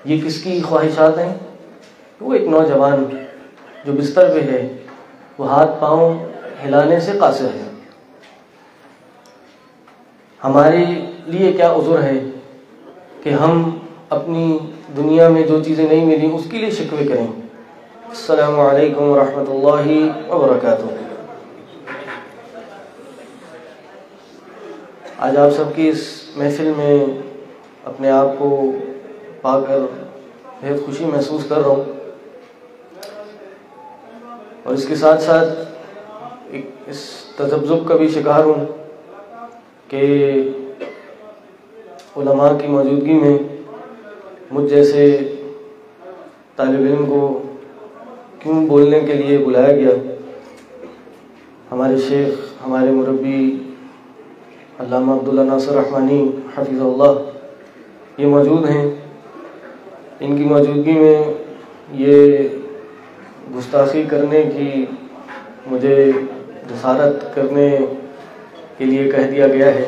یہ کس کی خواہشات ہیں؟ وہ ایک نوجوان جو بستر پہ ہے، وہ ہاتھ پاؤں ہلانے سے قاصر ہے۔ ہمارے لیے کیا عذر ہے کہ ہم اپنی دنیا میں جو چیزیں نہیں ملی اس کے لیے شکوے کریں۔ السلام علیکم ورحمۃ اللہ وبرکاتہ۔ آج آپ سب کی اس محفل میں اپنے آپ کو پا کر بہت خوشی محسوس کر رہا ہوں، اور اس کے ساتھ ساتھ اس تذبذب کا بھی شکار ہوں کہ علماء کی موجودگی میں مجھ جیسے طالب علم کو کیوں بولنے کے لیے بلایا گیا۔ ہمارے شیخ، ہمارے مربی علامہ عبداللہ ناصر رحمانی حفظ اللہ یہ موجود ہیں۔ ان کی موجودگی میں یہ گستاخی کرنے کی مجھے جسارت کرنے کے لیے کہہ دیا گیا ہے۔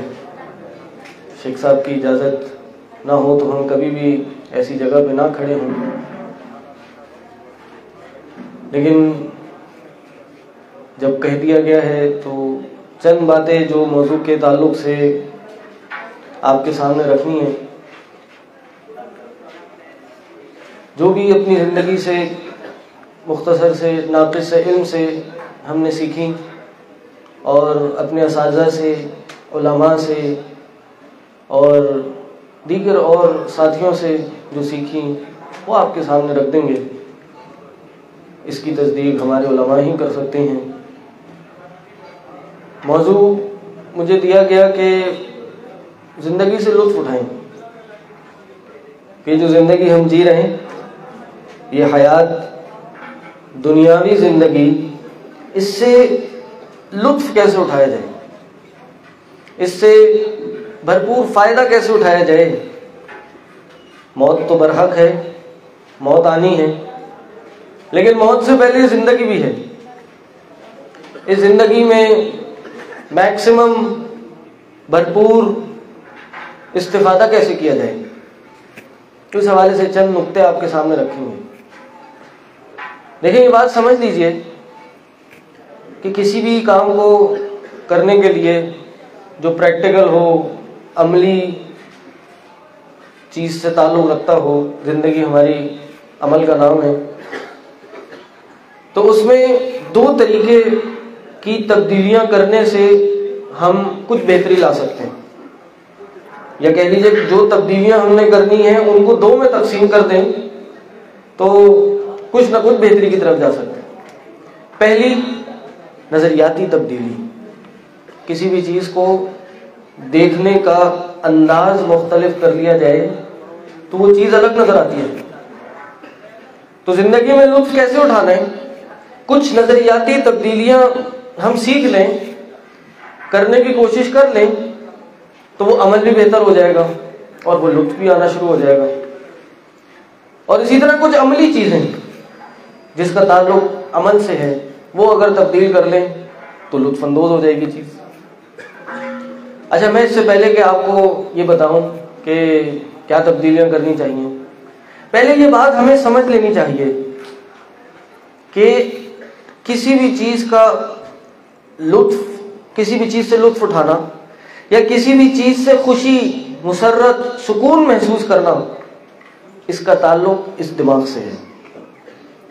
شیخ صاحب کی اجازت نہ ہو تو ہم کبھی بھی ایسی جگہ پہ نہ کھڑے ہوں، لیکن جب کہہ دیا گیا ہے تو چند باتیں جو موضوع کے تعلق سے آپ کے سامنے رکھنی ہیں، جو بھی اپنی زندگی سے مختصر سے ناقص سے علم سے ہم نے سیکھی، اور اپنے اساتذہ سے، علماء سے اور دیگر اور ساتھیوں سے جو سیکھی، وہ آپ کے سامنے رکھ دیں گے۔ اس کی تصدیق ہمارے علماء ہی کر سکتے ہیں۔ موضوع مجھے دیا گیا کہ زندگی سے لطف اٹھائیں، کہ جو زندگی ہم جی رہے ہیں، یہ حیات دنیاوی زندگی، اس سے لطف کیسے اٹھایا جائے، اس سے بھرپور فائدہ کیسے اٹھایا جائے۔ موت تو برحق ہے، موت آنی ہے، لیکن موت سے پہلے زندگی بھی ہے۔ اس زندگی میں میکسیمم بھرپور استفادہ کیسے کیا جائے، اس حوالے سے چند نقطے آپ کے سامنے رکھیں گے۔ دیکھیں، یہ بات سمجھ لیجئے کہ کسی بھی کام کو کرنے کے لیے جو پریکٹیکل ہو، عملی چیز سے تعلق رکھتا ہو، زندگی ہماری عمل کا نام ہے، تو اس میں دو طریقے کی تبدیلیاں کرنے سے ہم کچھ بہتری لا سکتے ہیں، یا کہہ لیجیے کہ جو تبدیلیاں ہم نے کرنی ہیں ان کو دو میں تقسیم کر دیں تو کچھ نہ کچھ بہتری کی طرف جا سکتے ہیں۔ پہلی، نظریاتی تبدیلی۔ کسی بھی چیز کو دیکھنے کا انداز مختلف کر لیا جائے تو وہ چیز الگ نظر آتی ہے۔ تو زندگی میں لطف کیسے اٹھانا ہے؟ کچھ نظریاتی تبدیلیاں ہم سیکھ لیں، کرنے کی کوشش کر لیں، تو وہ عمل بھی بہتر ہو جائے گا اور وہ لطف بھی آنا شروع ہو جائے گا۔ اور اسی طرح کچھ عملی چیزیں جس کا تعلق عمل سے ہے، وہ اگر تبدیل کر لیں تو لطف اندوز ہو جائے گی چیز۔ اچھا، میں اس سے پہلے کہ آپ کو یہ بتاؤں کہ کیا تبدیلیاں کرنی چاہیے، پہلے یہ بات ہمیں سمجھ لینی چاہیے کہ کسی بھی چیز کا لطف، کسی بھی چیز سے لطف اٹھانا یا کسی بھی چیز سے خوشی، مسرت، سکون محسوس کرنا، اس کا تعلق اس دماغ سے ہے،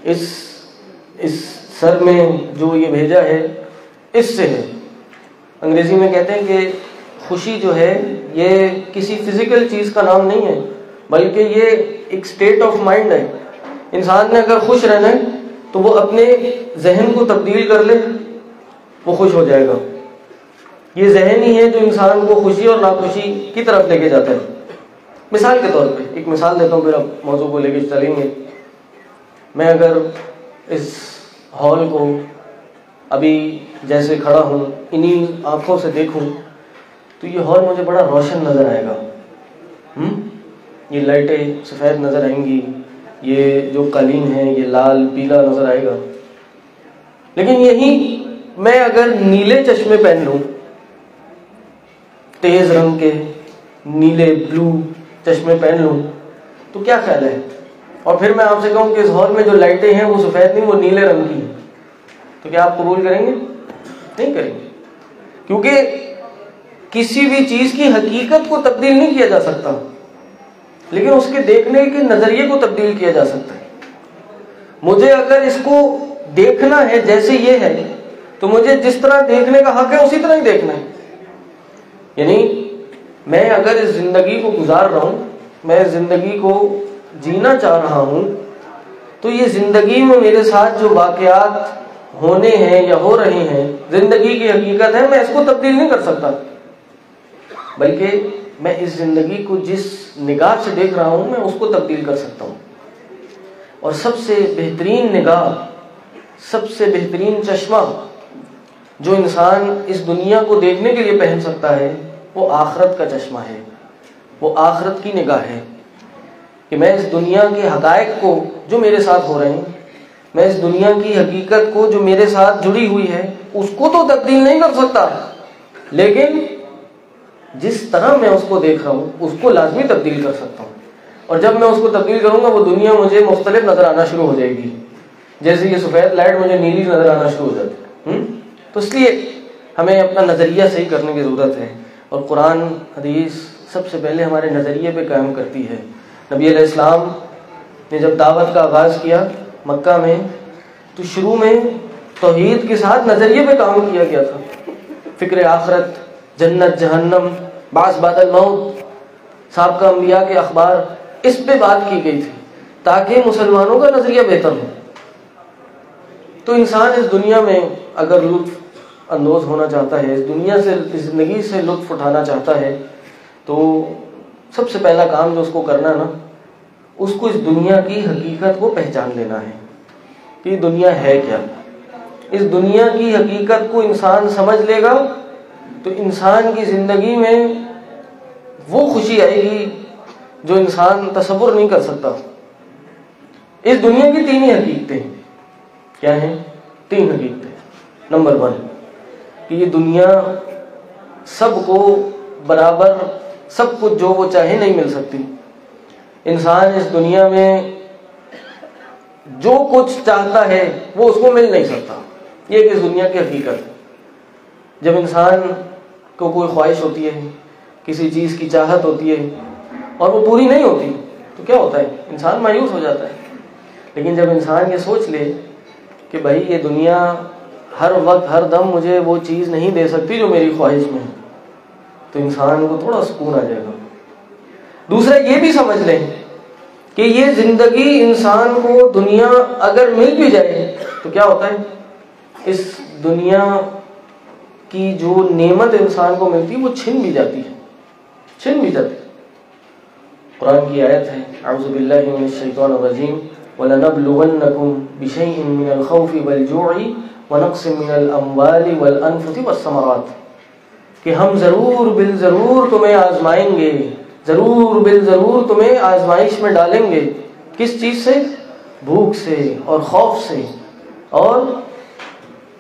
اس سر میں جو یہ بھیجا ہے اس سے ہے۔ انگریزی میں کہتے ہیں کہ خوشی جو ہے یہ کسی فزیکل چیز کا نام نہیں ہے، بلکہ یہ ایک سٹیٹ آف مائنڈ ہے۔ انسان نے اگر خوش رہنا ہے تو وہ اپنے ذہن کو تبدیل کر لے، وہ خوش ہو جائے گا۔ یہ ذہن ہی ہے جو انسان کو خوشی اور ناخوشی کی طرف لے کے جاتا ہے۔ مثال کے طور پہ ایک مثال دیتا ہوں، پھر اب موضوع کو لے کے چلیں گے۔ میں اگر اس ہال کو ابھی جیسے کھڑا ہوں انہی آنکھوں سے دیکھوں تو یہ ہال مجھے بڑا روشن نظر آئے گا، یہ لائٹیں سفید نظر آئیں گی، یہ جو قالین ہے یہ لال پیلا نظر آئے گا۔ لیکن یہی میں اگر نیلے چشمے پہن لوں، تیز رنگ کے نیلے بلو چشمے پہن لوں، تو کیا خیال ہے؟ اور پھر میں آپ سے کہوں کہ اس ہال میں جو لائٹیں ہیں وہ سفید نہیں، وہ نیلے رنگ کی ہیں، تو کیا آپ قبول کریں گے؟ نہیں کریں گے، کیونکہ کسی بھی چیز کی حقیقت کو تبدیل نہیں کیا جا سکتا، لیکن اس کے دیکھنے کے نظریے کو تبدیل کیا جا سکتا ہے۔ مجھے اگر اس کو دیکھنا ہے جیسے یہ ہے تو مجھے جس طرح دیکھنے کا حق ہے اسی طرح ہی دیکھنا ہے۔ یعنی میں اگر اس زندگی کو گزار رہا ہوں، میں اس زندگی کو جینا چاہ رہا ہوں، تو یہ زندگی میں میرے ساتھ جو واقعات ہونے ہیں یا ہو رہے ہیں، زندگی کی حقیقت ہے، میں اس کو تبدیل نہیں کر سکتا، بلکہ میں اس زندگی کو جس نگاہ سے دیکھ رہا ہوں میں اس کو تبدیل کر سکتا ہوں۔ اور سب سے بہترین نگاہ، سب سے بہترین چشمہ جو انسان اس دنیا کو دیکھنے کے لیے پہن سکتا ہے وہ آخرت کا چشمہ ہے، وہ آخرت کی نگاہ ہے، کہ میں اس دنیا کے حقائق کو جو میرے ساتھ ہو رہے ہیں، میں اس دنیا کی حقیقت کو جو میرے ساتھ جڑی ہوئی ہے اس کو تو تبدیل نہیں کر سکتا، لیکن جس طرح میں اس کو دیکھ رہا ہوں اس کو لازمی تبدیل کر سکتا ہوں۔ اور جب میں اس کو تبدیل کروں گا وہ دنیا مجھے مختلف نظر آنا شروع ہو جائے گی، جیسے یہ سفید لائٹ مجھے نیلی نظر آنا شروع ہو جاتی ہے۔ تو اس لیے ہمیں اپنا نظریہ صحیح کرنے کی ضرورت ہے، اور قرآن حدیث سب سے پہلے ہمارے نظریے پہ قائم کرتی ہے۔ نبی علیہ السلام نے جب دعوت کا آغاز کیا مکہ میں تو شروع میں توحید کے ساتھ نظریے پہ کام کیا گیا تھا، فکر آخرت، جنت جہنم، بعث بعد الموت، سابقہ انبیاء کے اخبار، اس پہ بات کی گئی تھی تاکہ مسلمانوں کا نظریہ بہتر ہو۔ تو انسان اس دنیا میں اگر لطف اندوز ہونا چاہتا ہے، اس دنیا سے، اس زندگی سے لطف اٹھانا چاہتا ہے، تو سب سے پہلا کام جو اس کو کرنا نا، اس کو اس دنیا کی حقیقت کو پہچان لینا ہے کہ یہ دنیا ہے کیا۔ اس دنیا کی حقیقت کو انسان سمجھ لے گا تو انسان کی زندگی میں وہ خوشی آئے گی جو انسان تصور نہیں کر سکتا۔ اس دنیا کی تین ہی حقیقتیں کیا ہیں؟ تین حقیقتیں۔ نمبر 1 کہ یہ دنیا سب کو برابر سب کچھ جو وہ چاہے نہیں مل سکتی۔ انسان اس دنیا میں جو کچھ چاہتا ہے وہ اس کو مل نہیں سکتا، یہ کہ اس دنیا کی حقیقت ہے۔ جب انسان کو کوئی خواہش ہوتی ہے، کسی چیز کی چاہت ہوتی ہے اور وہ پوری نہیں ہوتی تو کیا ہوتا ہے؟ انسان مایوس ہو جاتا ہے۔ لیکن جب انسان یہ سوچ لے کہ بھائی یہ دنیا ہر وقت ہر دم مجھے وہ چیز نہیں دے سکتی جو میری خواہش میں ہے، تو انسان کو تھوڑا سکون آ جائے گا۔ دوسرا یہ بھی سمجھ لیں کہ یہ زندگی انسان کو دنیا اگر مل بھی جائے تو کیا ہوتا ہے؟ اس دنیا کی جو نعمت انسان کو ملتی وہ چھن بھی جاتی ہے، چھن بھی جاتی ہے۔ قرآن کی آیت ہے، اعوذ باللہ من الشیطان الرجیم، وَلَنَبْلُوَنَّكُمْ بِشَيْءٍ مِّنَ الْخَوْفِ وَالْجُوعِ وَنَقْصٍ مِّنَ الْأَمْوَالِ وَالْأَنفُسِ وَالثَّمَرَاتِ، کہ ہم ضرور بالضرور تمہیں آزمائیں گے، ضرور بالضرور تمہیں آزمائش میں ڈالیں گے۔ کس چیز سے؟ بھوک سے اور خوف سے اور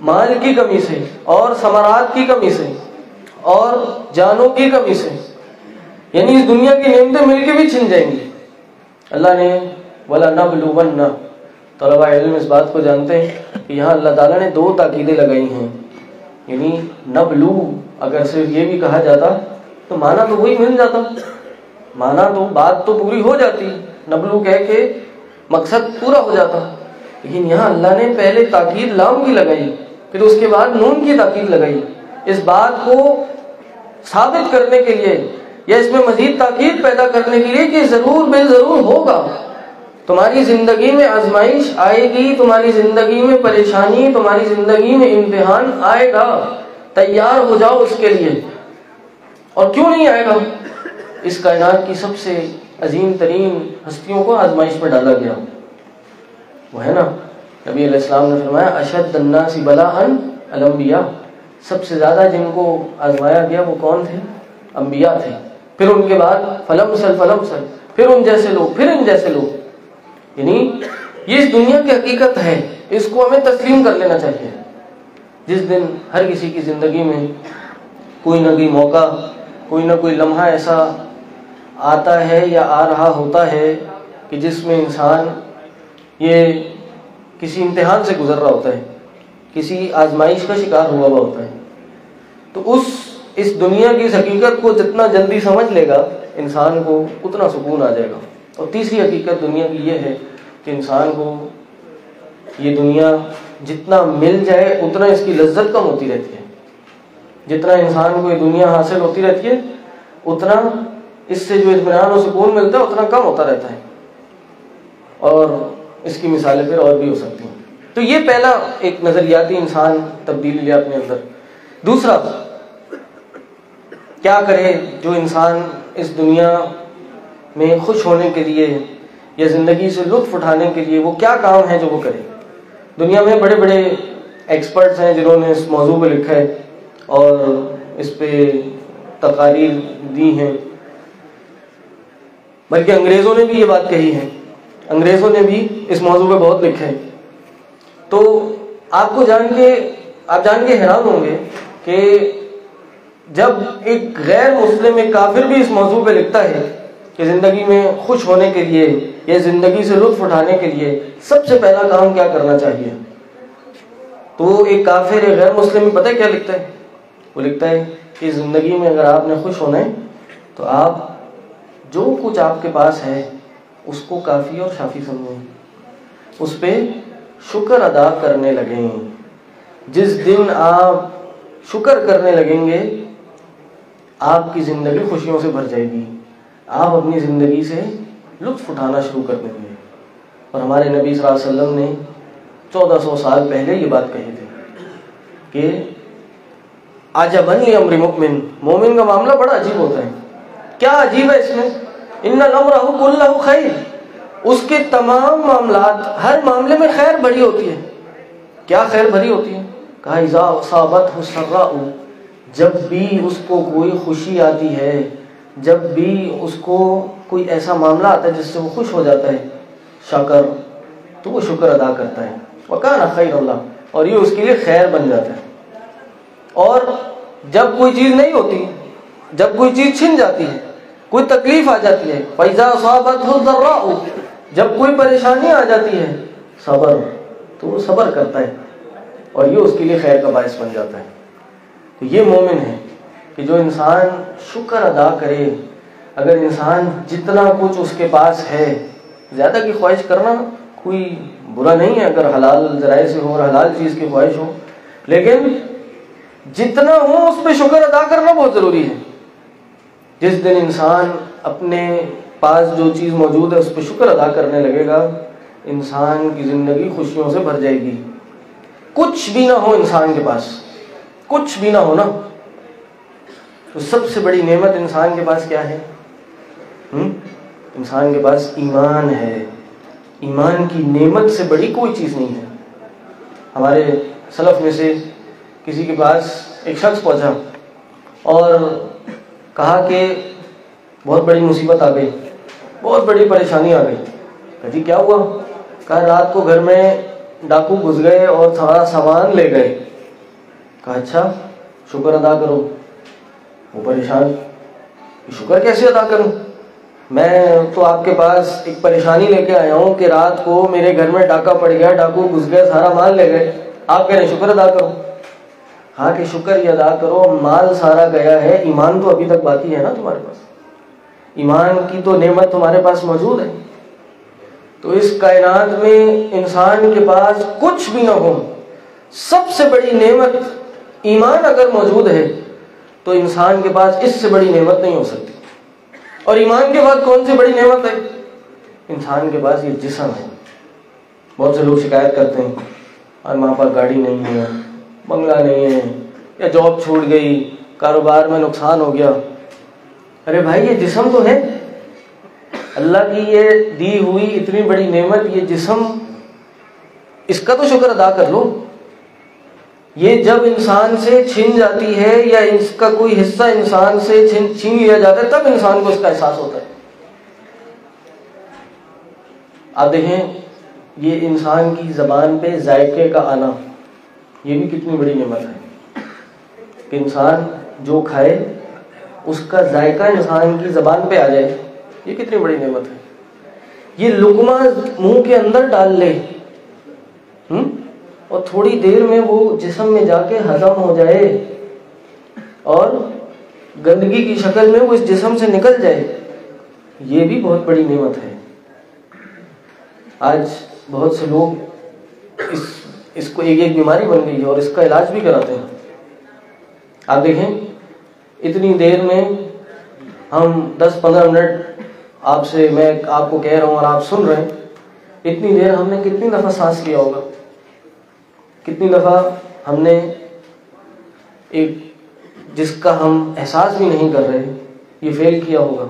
مال کی کمی سے اور ثمرات کی کمی سے اور جانوں کی کمی سے، یعنی اس دنیا کی نعمتیں مل کے بھی چھن جائیں گی۔ اللہ نے وَلَنَبْلُوَنَّ، طلباء علم اس بات کو جانتے ہیں کہ یہاں اللہ تعالیٰ نے 2 تاکیدیں لگائی ہیں، یعنی نبلو اگر صرف یہ بھی کہا جاتا تو معنی تو وہی مل جاتا، معنی تو بات تو پوری ہو جاتی، نبلو کہہ کے مقصد پورا ہو جاتا، لیکن یہاں اللہ نے پہلے تاکید لام کی لگائی، پھر اس کے بعد نون کی تاکید لگائی، اس بات کو ثابت کرنے کے لیے یا اس میں مزید تاکید پیدا کرنے کے لیے کہ ضرور بالضرور ہوگا، تمہاری زندگی میں آزمائش آئے گی، تمہاری زندگی میں پریشانی، تمہاری زندگی میں امتحان آئے گا، تیار ہو جاؤ اس کے لیے۔ اور کیوں نہیں آئے گا؟ اس کائنات کی سب سے عظیم ترین ہستیوں کو آزمائش میں ڈالا گیا، وہ ہے نا، نبی علیہ السلام نے فرمایا اشد الناس بلاء الانبیاء، سب سے زیادہ جن کو آزمایا گیا وہ کون تھے؟ انبیاء تھے، پھر ان کے بعد فلمسل فلمسل، پھر ان جیسے لوگ، پھر ان جیسے لوگ، یعنی یہ اس دنیا کی حقیقت ہے، اس کو ہمیں تسلیم کر لینا چاہیے۔ جس دن ہر کسی کی زندگی میں کوئی نہ کوئی موقع، کوئی نہ کوئی لمحہ ایسا آتا ہے یا آ رہا ہوتا ہے کہ جس میں انسان یہ کسی امتحان سے گزر رہا ہوتا ہے، کسی آزمائش کا شکار ہوا ہوا ہوتا ہے، تو اس دنیا کی اس حقیقت کو جتنا جلدی سمجھ لے گا انسان کو اتنا سکون آ جائے گا۔ اور تیسری حقیقت دنیا کی یہ ہے کہ انسان کو یہ دنیا جتنا مل جائے اتنا اس کی لذت کم ہوتی رہتی ہے، جتنا انسان کو یہ دنیا حاصل ہوتی رہتی ہے اتنا اس سے جو اطمینان و سکون ملتا ہے اتنا کم ہوتا رہتا ہے، اور اس کی مثالیں پھر اور بھی ہو سکتی ہیں۔ تو یہ پہلا ایک نظریاتی انسان تبدیلی لے اپنے اندر۔ دوسرا، کیا کرے جو انسان اس دنیا میں خوش ہونے کے لیے یا زندگی سے لطف اٹھانے کے لیے وہ کیا کام ہے جو وہ کرے۔ دنیا میں بڑے بڑے ایکسپرٹس ہیں جنہوں نے اس موضوع پہ لکھا ہے اور اس پہ تقاریر دی ہیں، بلکہ انگریزوں نے بھی یہ بات کہی ہے، انگریزوں نے بھی اس موضوع پہ بہت لکھا ہے۔ تو آپ جان کے حیران ہوں گے کہ جب ایک غیر مسلم، ایک کافر بھی اس موضوع پہ لکھتا ہے کہ زندگی میں خوش ہونے کے لیے یا زندگی سے لطف اٹھانے کے لیے سب سے پہلا کام کیا کرنا چاہیے، تو ایک کافر، ایک غیر مسلم پتہ ہے کیا لکھتا ہے؟ وہ لکھتا ہے کہ زندگی میں اگر آپ نے خوش ہونا ہے تو آپ جو کچھ آپ کے پاس ہے اس کو کافی اور شافی سمجھیں، اس پہ شکر ادا کرنے لگیں۔ جس دن آپ شکر کرنے لگیں گے آپ کی زندگی خوشیوں سے بھر جائے گی، آپ اپنی زندگی سے لطف اٹھانا شروع کر دیں گے۔ اور ہمارے نبی صلی اللہ علیہ وسلم نے 1400 سال پہلے یہ بات کہی تھی کہ عجباً لامر مؤمن، مومن کا معاملہ بڑا عجیب ہوتا ہے۔ کیا عجیب ہے اس میں؟ ان الامر کلہ خیر، اس کے تمام معاملات، ہر معاملے میں خیر بھری ہوتی ہے۔ کیا خیر بھری ہوتی ہے؟ کہا اذا اصابتہ السراء، جب بھی اس کو کوئی خوشی آتی ہے، جب بھی اس کو کوئی ایسا معاملہ آتا ہے جس سے وہ خوش ہو جاتا ہے، شکر، تو وہ شکر ادا کرتا ہے، وکان خیر اللہ، اور یہ اس کے لیے خیر بن جاتا ہے۔ اور جب کوئی چیز نہیں ہوتی، جب کوئی چیز چھن جاتی ہے، کوئی تکلیف آ جاتی ہے، فَإِذَا أَصَابَتْهُ الضَّرَّاءُ، جب کوئی پریشانی آ جاتی ہے، صبر، تو وہ صبر کرتا ہے اور یہ اس کے لیے خیر کا باعث بن جاتا ہے۔ تو یہ مومن ہے کہ جو انسان شکر ادا کرے۔ اگر انسان جتنا کچھ اس کے پاس ہے، زیادہ کی خواہش کرنا کوئی برا نہیں ہے اگر حلال ذرائع سے ہو اور حلال چیز کی خواہش ہو، لیکن جتنا ہو اس پہ شکر ادا کرنا بہت ضروری ہے۔ جس دن انسان اپنے پاس جو چیز موجود ہے اس پہ شکر ادا کرنے لگے گا، انسان کی زندگی خوشیوں سے بھر جائے گی۔ کچھ بھی نہ ہو انسان کے پاس، کچھ بھی نہ ہو نا، تو سب سے بڑی نعمت انسان کے پاس کیا ہے؟ انسان کے پاس ایمان ہے۔ ایمان کی نعمت سے بڑی کوئی چیز نہیں ہے۔ ہمارے سلف میں سے کسی کے پاس ایک شخص پہنچا اور کہا کہ بہت بڑی مصیبت آ گئی، بہت بڑی پریشانی آ گئی۔ کہا جی کیا ہوا؟ کہا رات کو گھر میں ڈاکو گھس گئے اور سارا سامان لے گئے۔ کہا اچھا، شکر ادا کرو۔ وہ پریشان، شکر کیسے ادا کروں؟ میں تو آپ کے پاس ایک پریشانی لے کے آیا ہوں کہ رات کو میرے گھر میں ڈاکہ پڑ گیا، ڈاکو گھس گئے، سارا مال لے گئے، آپ کہہ رہے ہیں شکر ادا کرو۔ ہاں کہ شکر یہ ادا کرو، مال سارا گیا ہے، ایمان تو ابھی تک باقی ہے نا تمہارے پاس، ایمان کی تو نعمت تمہارے پاس موجود ہے۔ تو اس کائنات میں انسان کے پاس کچھ بھی نہ ہو، سب سے بڑی نعمت ایمان اگر موجود ہے تو انسان کے پاس اس سے بڑی نعمت نہیں ہو سکتی۔ اور ایمان کے بعد کون سی بڑی نعمت ہے؟ انسان کے پاس یہ جسم ہے۔ بہت سے لوگ شکایت کرتے ہیں اور ہمارے پاس گاڑی نہیں ہے، بنگلہ نہیں ہے، یا جاب چھوٹ گئی، کاروبار میں نقصان ہو گیا۔ ارے بھائی یہ جسم تو ہے، اللہ کی یہ دی ہوئی اتنی بڑی نعمت، یہ جسم، اس کا تو شکر ادا کر لو۔ یہ جب انسان سے چھن جاتی ہے یا اس کا کوئی حصہ انسان سے چھین لیا جاتا ہے تب انسان کو اس کا احساس ہوتا ہے۔ آپ دیکھیں یہ انسان کی زبان پہ ذائقے کا آنا، یہ بھی کتنی بڑی نعمت ہے کہ انسان جو کھائے اس کا ذائقہ انسان کی زبان پہ آ جائے، یہ کتنی بڑی نعمت ہے۔ یہ لقمہ منہ کے اندر ڈال لے اور تھوڑی دیر میں وہ جسم میں جا کے ہضم ہو جائے اور گندگی کی شکل میں وہ اس جسم سے نکل جائے، یہ بھی بہت بڑی نعمت ہے۔ آج بہت سے لوگ اس کو ایک بیماری بن گئی ہے اور اس کا علاج بھی کراتے ہیں۔ آپ دیکھیں اتنی دیر میں ہم 10-15 منٹ میں آپ کو کہہ رہا ہوں اور آپ سن رہے ہیں، اتنی دیر ہم نے کتنی دفعہ سانس لیا ہوگا، کتنی دفعہ ہم نے ایک جس کا ہم احساس بھی نہیں کر رہے یہ فیل کیا ہوگا۔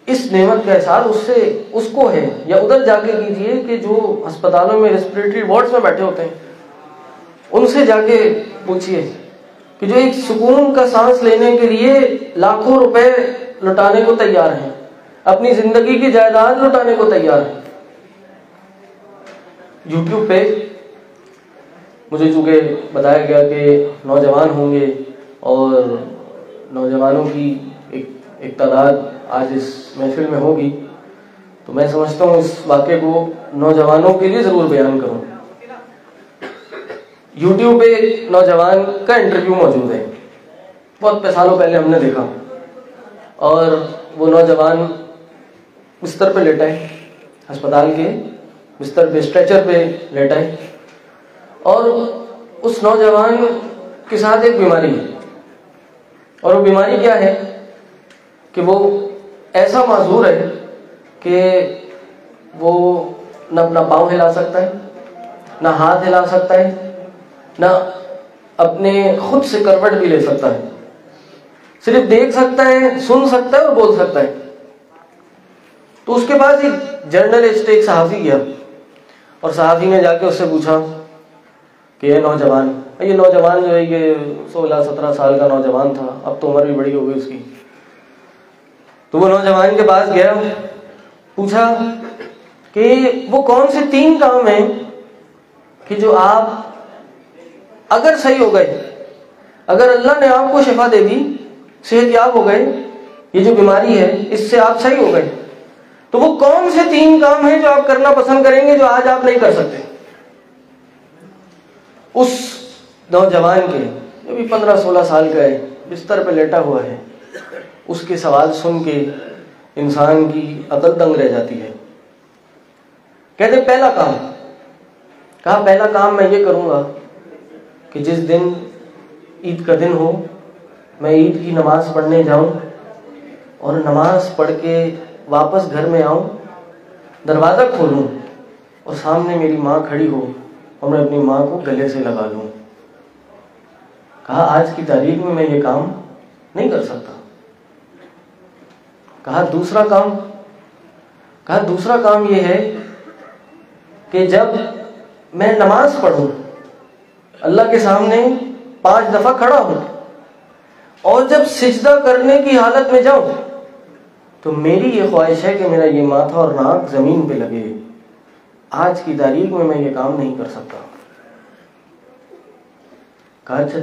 اس نعمت کا احساس اس کو ہے، یا ادھر جا کے کیجئے کہ جو ہسپتالوں میں ریسپریٹری وارڈز میں بیٹھے ہوتے ہیں، ان سے جا کے پوچھئے کہ جو ایک سکون کا سانس لینے کے لیے لاکھوں روپے لٹانے کو تیار ہیں، اپنی زندگی کی جائیداد لٹانے کو تیار ہیں۔ یوٹیوب پہ مجھے چونکہ بتایا گیا کہ نوجوان ہوں گے اور نوجوانوں کی ایک تعداد آج اس محفل میں ہوگی، تو میں سمجھتا ہوں اس واقعے کو نوجوانوں کے لیے ضرور بیان کروں۔ یوٹیوب پہ ایک نوجوان کا انٹرویو موجود ہے، بہت سالوں پہلے ہم نے دیکھا، اور وہ نوجوان بستر پہ لیٹا ہے، ہسپتال کے بستر پہ اسٹریچر پہ لیٹا ہے، اور اس نوجوان کے ساتھ ایک بیماری ہے، اور وہ بیماری کیا ہے کہ وہ ایسا معذور ہے کہ وہ نہ اپنا پاؤں ہلا سکتا ہے، نہ ہاتھ ہلا سکتا ہے، نہ اپنے خود سے کروٹ بھی لے سکتا ہے، صرف دیکھ سکتا ہے، سن سکتا ہے اور بول سکتا ہے۔ تو اس کے پاس ایک جرنلسٹ، ایک صحافی گیا، اور صحافی نے جا کے اس سے پوچھا کہ یہ نوجوان جو ہے یہ 16-17 سال کا نوجوان تھا، اب تو عمر بھی بڑی ہو گئی اس کی۔ تو وہ نوجوان کے پاس گیا، پوچھا کہ وہ کون سے 3 کام ہیں کہ جو آپ اگر صحیح ہو گئے، اگر اللہ نے آپ کو شفا دے دی، صحت یاب ہو گئے، یہ جو بیماری ہے اس سے آپ صحیح ہو گئے، تو وہ کون سے 3 کام ہیں جو آپ کرنا پسند کریں گے جو آج آپ نہیں کر سکتے؟ اس نوجوان کے جو بھی 15-16 سال کا ہے، بستر پہ لیٹا ہوا ہے، اس کے سوال سن کے انسان کی عقل دنگ رہ جاتی ہے۔ کہتے پہلا کام، کہا پہلا کام میں یہ کروں گا کہ جس دن عید کا دن ہو، میں عید کی نماز پڑھنے جاؤں، اور نماز پڑھ کے واپس گھر میں آؤں، دروازہ کھولوں اور سامنے میری ماں کھڑی ہو اور میں اپنی ماں کو گلے سے لگا لوں۔ کہا آج کی تاریخ میں یہ کام نہیں کر سکتا۔ کہا دوسرا کام یہ ہے کہ جب میں نماز پڑھوں، اللہ کے سامنے 5 دفعہ کھڑا ہوں، اور جب سجدہ کرنے کی حالت میں جاؤں تو میری یہ خواہش ہے کہ میرا یہ ماتھا اور ناک زمین پہ لگے۔ آج کی تاریخ میں یہ کام نہیں کر سکتا۔ کہا اچھا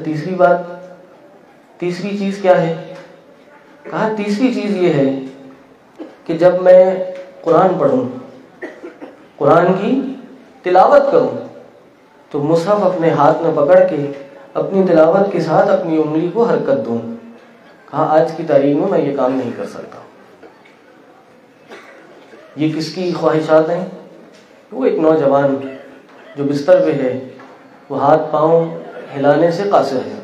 تیسری چیز کیا ہے؟ کہا تیسری چیز یہ ہے کہ جب میں قرآن پڑھوں، قرآن کی تلاوت کروں، تو مصحف اپنے ہاتھ میں پکڑ کے اپنی تلاوت کے ساتھ اپنی انگلی کو حرکت دوں۔ کہا آج کی تاریخ میں یہ کام نہیں کر سکتا۔ یہ کس کی خواہشات ہیں؟ وہ ایک نوجوان جو بستر پہ ہے، وہ ہاتھ پاؤں ہلانے سے قاصر ہے۔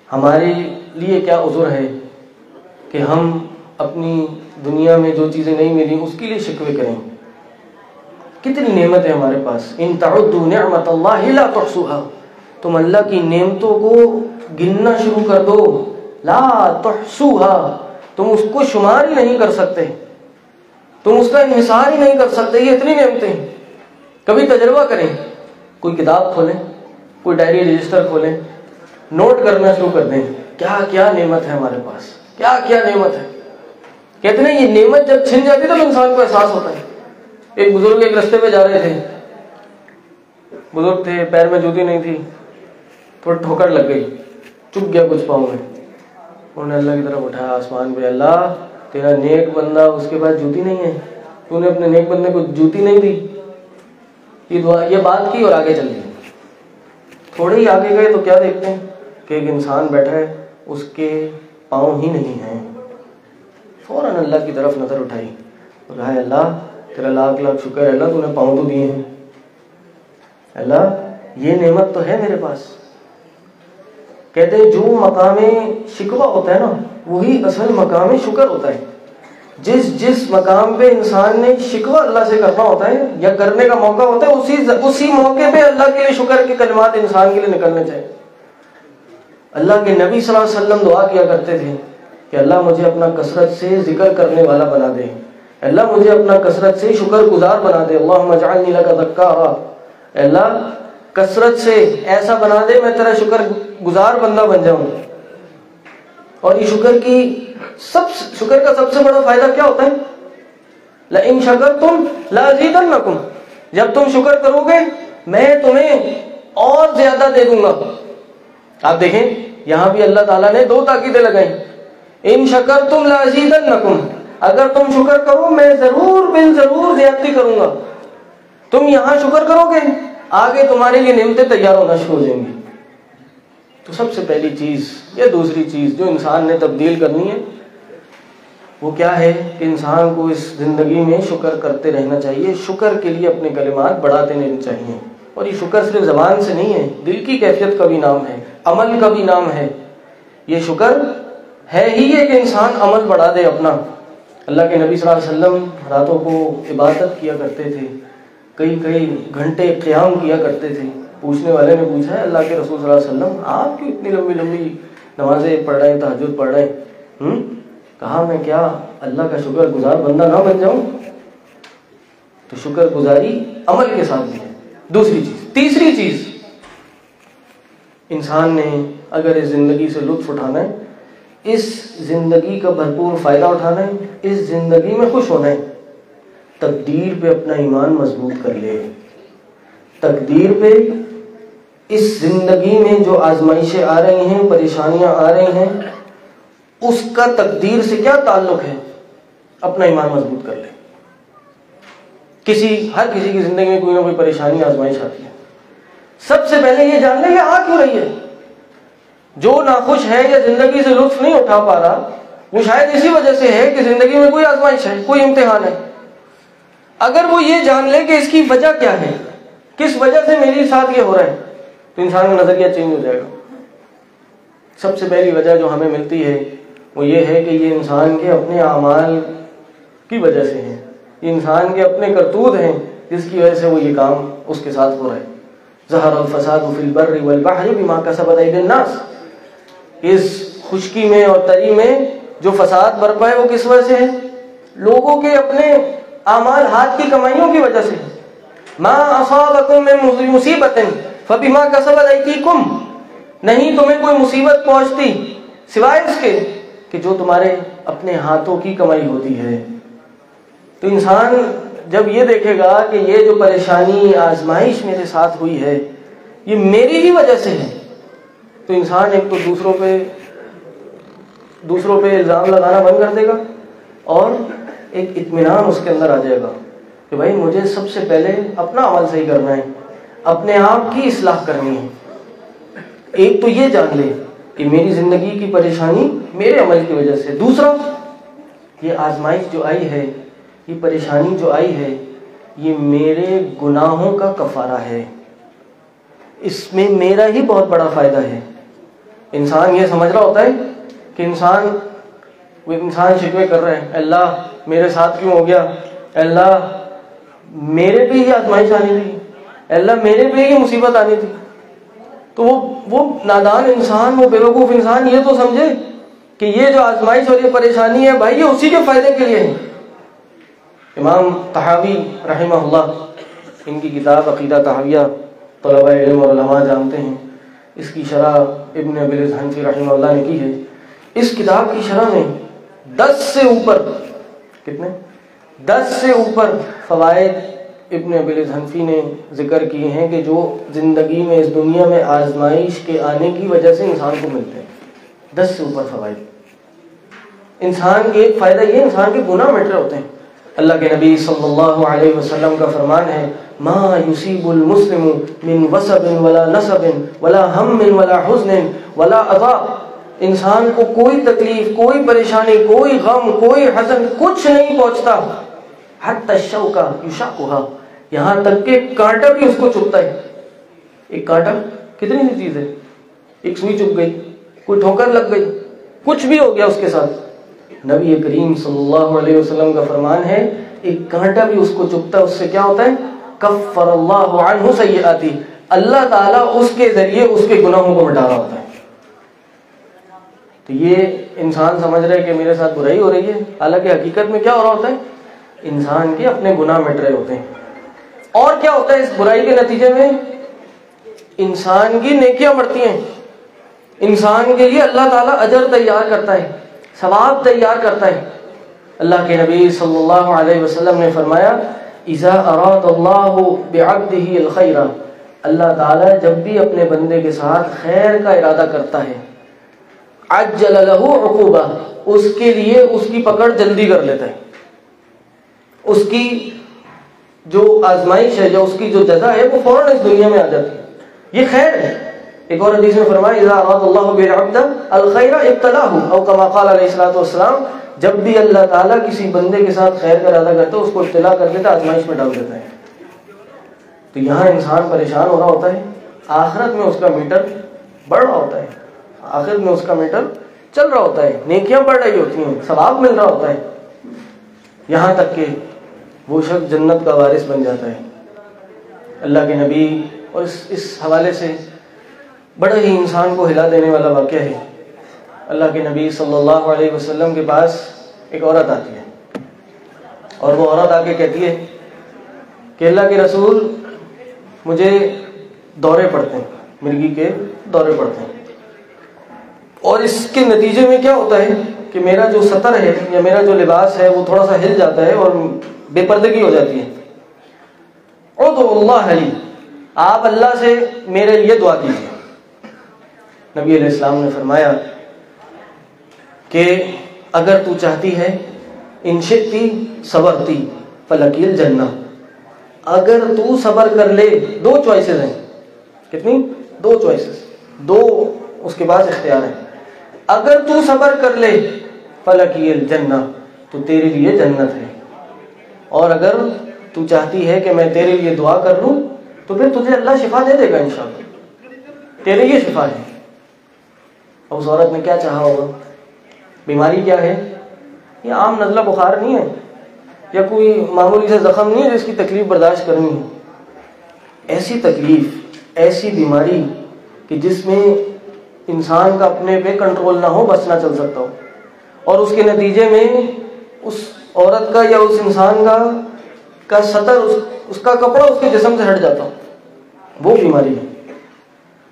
ہمارے لیے کیا عذر ہے کہ ہم اپنی دنیا میں جو چیزیں نہیں ملی اس کے لیے شکوے کریں؟ کتنی نعمت ہے ہمارے پاس۔ ان تعدوا نعمت اللہ لا تحصوها، تم اللہ کی نعمتوں کو گننا شروع کر دو، لا تحصوها، تم اس کو شمار ہی نہیں کر سکتے، تم اس کا انحصار ہی نہیں کر سکتے۔ یہ اتنی نعمتیں ہیں۔ کبھی تجربہ کریں، کوئی کتاب کھولیں، کوئی ڈائری رجسٹر کھولیں، نوٹ کرنا شروع کر دیں، کیا کیا نعمت ہے ہمارے پاس، کیا کیا نعمت ہے۔ کہتے ہیں یہ نعمت جب چھن جاتی تو انسان کو احساس ہوتا ہے۔ ایک بزرگ ایک رستے پہ جا رہے تھے، بزرگ تھے، پیر میں جوتی نہیں تھی، تھوڑی ٹھوکر لگ گئی، چپ گیا کچھ پاؤں میں۔ انہوں نے اللہ کی طرف اٹھایا آسمان پہ، اللہ تیرا نیک بندہ اس کے پاس جوتی نہیں ہے، تو نے اپنے نیک بندے کو جوتی نہیں دی، یہ بات کی اور آگے چل گئی۔ تھوڑے ہی آگے گئے تو کیا دیکھتے ہیں کہ ایک انسان بیٹھا ہے، اس کے پاؤں ہی نہیں ہیں۔ فوراً اللہ کی طرف نظر اٹھائی اور کہا اللہ تیرا لاکھ لاکھ شکر ہے اللہ، تو نے پاؤں تو دیے ہیں، اللہ یہ نعمت تو ہے میرے پاس۔ کہتے ہیں جو مقام شکوہ ہوتا ہے نا وہی اصل مقام شکر ہوتا ہے۔ جس مقام پہ انسان نے شکوہ اللہ سے کرنا ہوتا ہے یا کرنے کا موقع ہوتا ہے، اسی موقع پہ اللہ کے لیے شکر کے کلمات انسان کے لیے نکلنے چاہیے۔ اللہ کے نبی صلی اللہ علیہ وسلم دعا کیا کرتے تھے کہ اللہ مجھے اپنا کثرت سے ذکر کرنے والا بنا دے، اللہ مجھے اپنا کثرت سے شکر گزار بنا دے، اللہم اجعلنی لک ذکارا، اللہ کثرت سے ایسا بنا دے میں تیرا شکر گزار بندہ بن جاؤں۔ اور یہ شکر کا سب سے بڑا فائدہ کیا ہوتا ہے؟ لئن شکرتم لازیدنکم، جب تم شکر کرو گے میں تمہیں اور زیادہ دے دوں گا۔ آپ دیکھیں یہاں بھی اللہ تعالیٰ نے 2 تاکیدیں لگائیں، ان شکرتم لازیدنکم، اگر تم شکر کرو میں ضرور بالضرور زیادتی کروں گا۔ تم یہاں شکر کرو گے آگے تمہارے لیے نعمتیں تیار ہونا شروع ہو جائیں گی۔ تو سب سے پہلی چیز یا دوسری چیز جو انسان نے تبدیل کرنی ہے وہ کیا ہے کہ انسان کو اس زندگی میں شکر کرتے رہنا چاہیے، شکر کے لیے اپنے کلمات بڑھاتے رہنے چاہیے۔ اور یہ شکر صرف زبان سے نہیں ہے، دل کی کیفیت کا بھی نام ہے، عمل کا بھی نام ہے۔ یہ شکر ہے ہی یہ کہ انسان عمل بڑھا دے اپنا۔ اللہ کے نبی صلی اللہ علیہ وسلم راتوں کو عبادت کیا کرتے تھے، کئی گھنٹے قیام کیا کرتے تھے۔ پوچھنے والے نے پوچھا ہے اللہ کے رسول صلی اللہ علیہ وسلم آپ کیوں اتنی لمبی نمازیں پڑھ رہے ہیں، تہجد پڑھ رہے ہیں؟ کہا میں کیا اللہ کا شکر گزار بندہ نہ بن جاؤں؟ تو شکر گزاری عمل کے ساتھ بھی ہے۔ دوسری چیز، تیسری چیز، انسان نے اگر اس زندگی سے لطف اٹھانا ہے، اس زندگی کا بھرپور فائدہ اٹھانا ہے، اس زندگی میں خوش ہونا ہے، تقدیر پہ اپنا ایمان مضبوط کر لے۔ تقدیر پہ، اس زندگی میں جو آزمائشیں آ رہی ہیں، پریشانیاں آ رہی ہیں، اس کا تقدیر سے کیا تعلق ہے؟ اپنا ایمان مضبوط کر لے۔ ہر کسی کی زندگی میں کوئی نہ کوئی پریشانی آزمائش آتی ہے، سب سے پہلے یہ جان لے کہ آ کیوں رہی ہے۔ جو ناخوش ہے یا زندگی سے لطف نہیں اٹھا پا رہا وہ شاید اسی وجہ سے ہے کہ زندگی میں کوئی آزمائش ہے، کوئی امتحان ہے۔ اگر وہ یہ جان لے کہ اس کی وجہ کیا ہے، کس وجہ سے میری ساتھ یہ ہو رہا ہے، تو انسان کا نظریہ چینج ہو جائے گا۔ سب سے پہلی وجہ جو ہمیں ملتی ہے وہ یہ ہے کہ یہ انسان کے اپنے اعمال کی وجہ سے ہیں، یہ انسان کے اپنے کرتوت ہیں جس کی وجہ سے وہ یہ کام اس کے ساتھ ہو رہا ہے۔ ظہر الفساد فی البر والبحر بما کسبت ایدی الناس، اس خشکی میں اور تری میں جو فساد برپا ہے وہ کس وجہ سے ہے؟ لوگوں کے اپنے اعمال، ہاتھ کی کمائیوں کی وجہ سے۔ ما اصابکم من مصیبت فبما کسبت ایدیکم، نہیں تمہیں کوئی مصیبت پہنچتی سوائے اس کے کہ جو تمہارے اپنے ہاتھوں کی کمائی ہوتی ہے۔ تو انسان جب یہ دیکھے گا کہ یہ جو پریشانی آزمائش میرے ساتھ ہوئی ہے یہ میری ہی وجہ سے ہے، تو انسان ایک تو دوسروں پہ الزام لگانا بند کر دے گا، اور ایک اطمینان اس کے اندر آ جائے گا کہ بھائی مجھے سب سے پہلے اپنا عمل صحیح کرنا ہے، اپنے آپ کی اصلاح کرنی ہے۔ ایک تو یہ جان لے کہ میری زندگی کی پریشانی میرے عمل کی وجہ سے۔ دوسرا، یہ آزمائش جو آئی ہے، یہ پریشانی جو آئی ہے، یہ میرے گناہوں کا کفارہ ہے، اس میں میرا ہی بہت بڑا فائدہ ہے۔ انسان یہ سمجھ رہا ہوتا ہے کہ انسان شکوے کر رہے ہیں، اللہ میرے ساتھ کیوں ہو گیا، اللہ میرے پہ ہی آزمائش آنی تھی، اللہ میرے پہ ہی مصیبت آنی تھی۔ تو وہ نادان انسان، وہ بیوقوف انسان یہ تو سمجھے کہ یہ جو آزمائش اور یہ پریشانی ہے بھائی یہ اسی کے فائدے کے لیے ہے۔ امام طحاوی رحمہ اللہ، ان کی کتاب عقیدہ طحاویہ طلبہ علم اور علماء جانتے ہیں، اس کی شرح ابن ابی الحنفی رحمہ اللہ نے کی ہے۔ اس کتاب کی شرح میں 10 سے اوپر فوائد ابن ابی الحنفی نے ذکر کیے ہیں کہ جو زندگی میں اس دنیا میں آزمائش کے آنے کی وجہ سے انسان کو ملتے ہیں۔ 10 سے اوپر فوائد۔ انسان ایک فائدہ یہ انسان کے گناہ مٹ رہے ہوتے ہیں. اللہ کے نبی صلی اللہ علیہ وسلم کا فرمان ہے ما یصیب المسلم من وصب ولا نصب ولا ہم ولا حزن ولا عطا. انسان کو کوئی تکلیف، کوئی پریشانی، کوئی غم، کوئی حزن کچھ نہیں پہنچتا. حتی الشوکہ یشاقھا، یہاں تک کہ کانٹا بھی اس کو چبھتا ہے. ایک کانٹا کتنی سی چیز ہے، ایک سوئی چبھ گئی، کوئی ٹھوکر لگ گئی، کچھ بھی ہو گیا اس کے ساتھ. نبی کریم صلی اللہ علیہ وسلم کا فرمان ہے ایک کانٹا بھی اس کو چبھتا ہے، اس سے کیا ہوتا ہے؟ کفر اللہ عنہ سیئاتی، اللہ تعالیٰ اس کے ذریعے اس کے گناہوں کو مٹا رہا ہوتا ہے. تو یہ انسان سمجھ رہا ہے کہ میرے ساتھ برائی ہو رہی ہے، حالانکہ حقیقت میں کیا ہو رہا ہوتا ہے؟ انسان کے اپنے گناہ مٹ رہے ہوتے ہیں. اور کیا ہوتا ہے اس برائی کے نتیجے میں؟ انسان کی نیکیاں بڑھتی ہیں. انسان کے لیے اللہ تعالیٰ اجر تیار کرتا ہے، ثواب تیار کرتا ہے. اللہ کے نبی صلی اللہ علیہ وسلم نے فرمایا اذا اراد اللہ بعبدہ الخیر، اللہ تعالیٰ جب بھی اپنے بندے کے ساتھ خیر کا ارادہ کرتا ہے، عجل له عقوبہ، اس کے لیے اس کی پکڑ جلدی کر لیتا ہے. اس کی جو آزمائش ہے، جو اس کی جو جزا ہے، وہ فوراً اس دنیا میں آ جاتی ہے. یہ خیر ہے. ایک اور حدیث میں فرمایا اذا اراد اللہ بالعبد الخیر ابتلاہ، او کما قال علیہ الصلوۃ والسلام، جب بھی اللہ تعالیٰ کسی بندے کے ساتھ خیر کا ارادہ کرتا ہے اس کو ابتلا کر دیتا ہے، آزمائش میں ڈال دیتا ہے. تو یہاں انسان پریشان ہو رہا ہوتا ہے، آخرت میں اس کا میٹر بڑھ رہا ہوتا ہے، آخرت میں اس کا میٹر چل رہا ہوتا ہے، نیکیاں بڑھ رہی ہوتی ہیں، ثواب مل رہا ہوتا ہے، یہاں تک کہ وہ شخص جنت کا وارث بن جاتا ہے. اللہ کے نبی، اور اس حوالے سے بڑا ہی انسان کو ہلا دینے والا واقعہ ہے. اللہ کے نبی صلی اللہ علیہ وسلم کے پاس ایک عورت آتی ہے، اور وہ عورت آ کے کہتی ہے کہ اللہ کے رسول، مجھے دورے پڑتے ہیں، مرگی کے دورے پڑتے ہیں، اور اس کے نتیجے میں کیا ہوتا ہے کہ میرا جو سطر ہے یا میرا جو لباس ہے وہ تھوڑا سا ہل جاتا ہے اور بے پردگی ہو جاتی ہے. ادعو اللہ لی، آپ اللہ سے میرے لیے دعا کیجیے. نبی علیہ السلام نے فرمایا کہ اگر تو چاہتی ہے، ان شئتی صبرتی فلکی الجنہ، اگر تو صبر کر لے، دو چوائسز ہیں. کتنی؟ دو چوائسز، دو اس کے بعد اختیار ہیں. اگر تو صبر کر لے فلکی الجنہ، تو تیرے لیے جنت ہے. اور اگر تو چاہتی ہے کہ میں تیرے لیے دعا کر لوں تو پھر تجھے اللہ شفا دے دے گا انشاءاللہ، تیرے لیے شفا ہے. اور اس عورت نے کیا چاہا ہوگا؟ بیماری کیا ہے؟ یہ عام نزلہ بخار نہیں ہے، یا کوئی معمولی سے زخم نہیں ہے جس کی تکلیف برداشت کرنی ہے. ایسی تکلیف، ایسی بیماری کہ جس میں انسان کا اپنے پہ کنٹرول نہ ہو، بس نہ چل سکتا ہو، اور اس کے نتیجے میں اس عورت کا یا اس انسان کا سطر، اس کا کپڑا اس کے جسم سے ہٹ جاتا ہو، وہ بیماری ہے.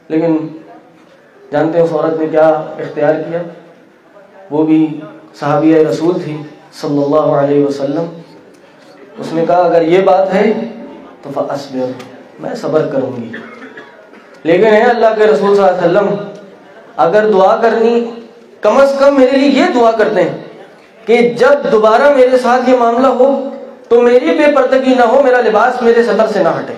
لیکن جانتے ہیں اس عورت نے کیا اختیار کیا؟ وہ بھی صحابیہ رسول تھی صلی اللہ علیہ وسلم. اس نے کہا اگر یہ بات ہے تو فاصبر، میں صبر کروں گی. لیکن ہے اللہ کے رسول صلی اللہ علیہ وسلم اگر دعا کرنی، کم از کم میرے لیے یہ دعا کرتے ہیں کہ جب دوبارہ میرے ساتھ یہ معاملہ ہو تو میری بے پردگی نہ ہو، میرا لباس میرے سطر سے نہ ہٹے.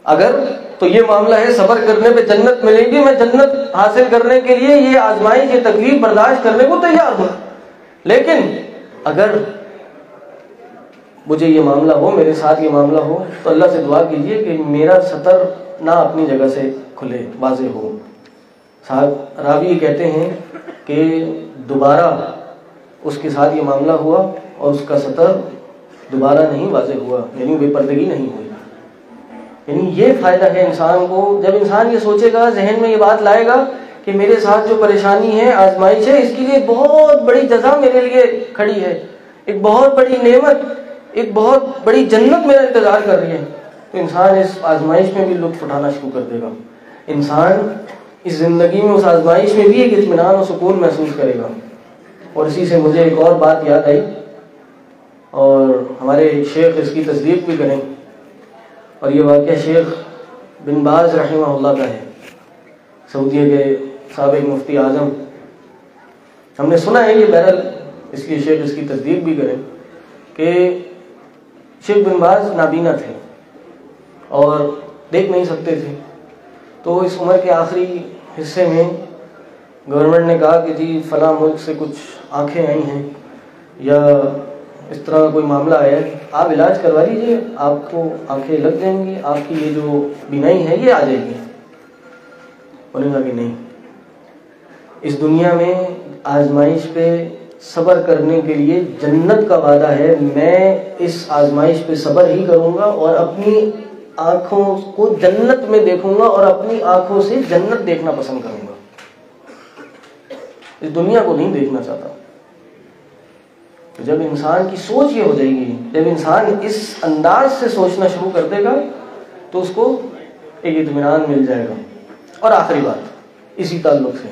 اگر تو یہ معاملہ ہے صبر کرنے پہ جنت ملے گی، میں جنت حاصل کرنے کے لیے یہ آزمائش، یہ تکلیف برداشت کرنے کو تیار ہوں. لیکن اگر مجھے یہ معاملہ ہو، میرے ساتھ یہ معاملہ ہو، تو اللہ سے دعا کیجیے کہ میرا سطر نہ اپنی جگہ سے کھلے، واضح ہو. صاحب راوی کہتے ہیں کہ دوبارہ اس کے ساتھ یہ معاملہ ہوا اور اس کا سطر دوبارہ نہیں واضح ہوا، یعنی بے پردگی نہیں ہوئی. یعنی یہ فائدہ ہے انسان کو، جب انسان یہ سوچے گا، ذہن میں یہ بات لائے گا کہ میرے ساتھ جو پریشانی ہے، آزمائش ہے، اس کے لیے بہت بڑی جزا میرے لیے کھڑی ہے، ایک بہت بڑی نعمت، ایک بہت بڑی جنت میرا انتظار کر رہی ہے، تو انسان اس آزمائش میں بھی لطف اٹھانا شروع کر دے گا. انسان اس زندگی میں اس آزمائش میں بھی ایک اطمینان و سکون محسوس کرے گا. اور اسی سے مجھے ایک اور بات یاد آئی، اور ہمارے شیخ اس کی تصدیق بھی کریں، اور یہ واقعہ شیخ بن باز رحمہ اللہ کا ہے، سعودیہ کے سابق مفتی اعظم. ہم نے سنا ہے، یہ بہرحال اس لیے شیخ اس کی تصدیق بھی کریں کہ شیخ بن باز نابینا تھے اور دیکھ نہیں سکتے تھے، تو اس عمر کے آخری حصے میں گورنمنٹ نے کہا کہ جی فلاں ملک سے کچھ آنکھیں آئی ہیں یا اس طرح کوئی معاملہ آیا ہے، آپ علاج کروا لیجیے، آپ کو آنکھیں لگ جائیں گی، آپ کی یہ جو بینائی ہے یہ آ جائے گی۔ انہوں نے کہا کہ نہیں، اس دنیا میں آزمائش پہ صبر کرنے کے لیے جنت کا وعدہ ہے، میں اس آزمائش پہ صبر ہی کروں گا اور اپنی آنکھوں کو جنت میں دیکھوں گا اور اپنی آنکھوں سے جنت دیکھنا پسند کروں گا، اس دنیا کو نہیں دیکھنا چاہتا۔ جب انسان کی سوچ یہ ہو جائے گی، جب انسان اس انداز سے سوچنا شروع کر دے گا تو اس کو ایک اطمینان مل جائے گا۔ اور آخری بات اسی تعلق سے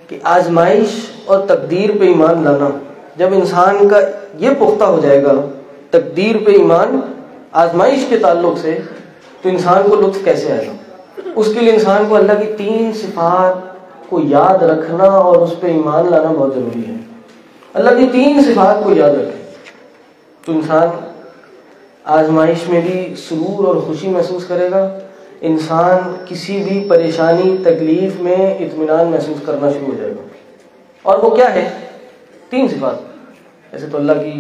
کہ آزمائش اور تقدیر پہ ایمان لانا، جب انسان کا یہ پختہ ہو جائے گا تقدیر پہ ایمان آزمائش کے تعلق سے، تو انسان کو لطف کیسے آئے گا؟ اس کے لیے انسان کو اللہ کی 3 صفات کو یاد رکھنا اور اس پہ ایمان لانا بہت ضروری ہے۔ اللہ کی 3 صفات کو یاد رکھے تو انسان آزمائش میں بھی سرور اور خوشی محسوس کرے گا، انسان کسی بھی پریشانی تکلیف میں اطمینان محسوس کرنا شروع ہو جائے گا۔ اور وہ کیا ہے؟ 3 صفات۔ ایسے تو اللہ کی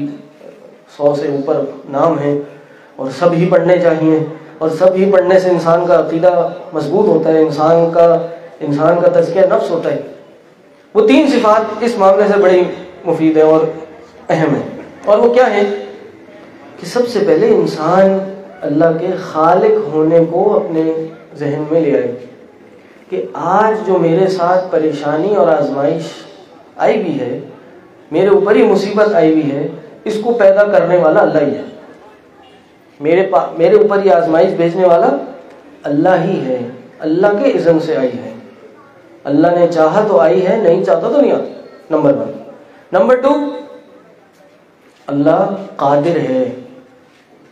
100 سے اوپر نام ہیں اور سب ہی پڑھنے چاہیے، اور سب ہی پڑھنے سے انسان کا عقیدہ مضبوط ہوتا ہے، انسان کا تزکیہ نفس ہوتا ہے۔ وہ 3 صفات اس معاملے سے بڑی مفید ہے اور اہم ہے، اور وہ کیا ہے کہ سب سے پہلے انسان اللہ کے خالق ہونے کو اپنے ذہن میں لے آئے کہ آج جو میرے ساتھ پریشانی اور آزمائش آئی بھی ہے، میرے اوپر ہی مصیبت آئی بھی ہے، اس کو پیدا کرنے والا اللہ ہی ہے، میرے اوپر یہ آزمائش بھیجنے والا اللہ ہی ہے، اللہ کے اذن سے آئی ہے، اللہ نے چاہا تو آئی ہے، نہیں چاہتا تو نہیں آتی۔ نمبر 1۔ نمبر 2، اللہ قادر ہے،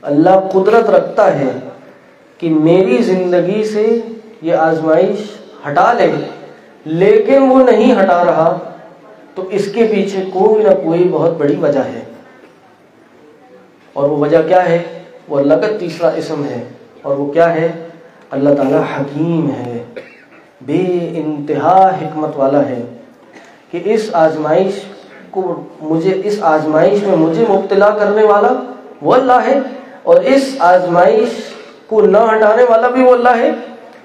اللہ قدرت رکھتا ہے کہ میری زندگی سے یہ آزمائش ہٹا لے، لیکن وہ نہیں ہٹا رہا تو اس کے پیچھے کوئی نہ کوئی بہت بڑی وجہ ہے، اور وہ وجہ کیا ہے؟ وہ اللہ کا تیسرا اسم ہے، اور وہ کیا ہے؟ اللہ تعالیٰ حکیم ہے، بے انتہا حکمت والا ہے کہ اس آزمائش میں مجھے مبتلا کرنے والا وہ اللہ ہے، اور اس آزمائش کو نہ ہٹانے والا بھی وہ اللہ ہے،